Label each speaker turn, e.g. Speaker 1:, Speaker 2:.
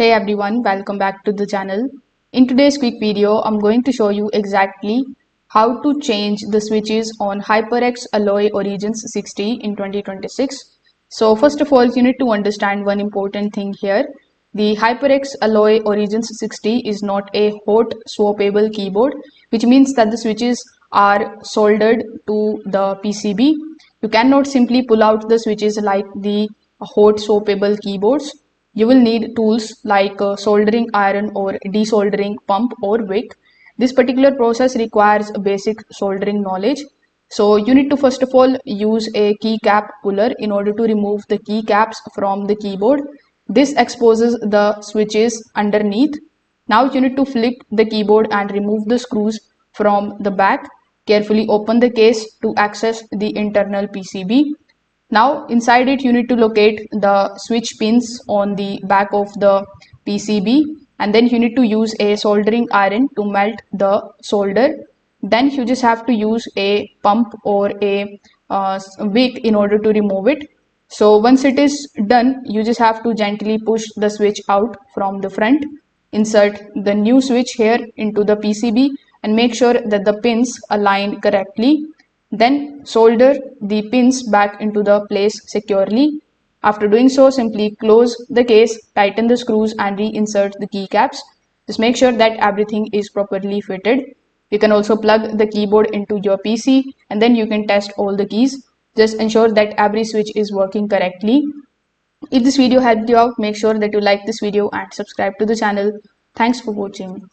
Speaker 1: Hey everyone, welcome back to the channel. In today's quick video, I'm going to show you exactly how to change the switches on HyperX Alloy Origins 60 in 2026. So first of all, you need to understand one important thing here. The HyperX Alloy Origins 60 is not a hot swappable keyboard, which means that the switches are soldered to the PCB. You cannot simply pull out the switches like the hot swappable keyboards. You will need tools like soldering iron or desoldering pump or wick. This particular process requires basic soldering knowledge. So you need to first of all use a keycap puller in order to remove the keycaps from the keyboard. This exposes the switches underneath. Now you need to flip the keyboard and remove the screws from the back. Carefully open the case to access the internal PCB. Now inside it you need to locate the switch pins on the back of the PCB, and then you need to use a soldering iron to melt the solder. Then you just have to use a pump or a wick in order to remove it. So once it is done, you just have to gently push the switch out from the front. Insert the new switch here into the PCB and make sure that the pins align correctly. Then solder the pins back into the place securely. After doing so, simply close the case, tighten the screws and reinsert the keycaps. Just make sure that everything is properly fitted. You can also plug the keyboard into your PC and then you can test all the keys. Just ensure that every switch is working correctly. If this video helped you out, make sure that you like this video and subscribe to the channel. Thanks for watching.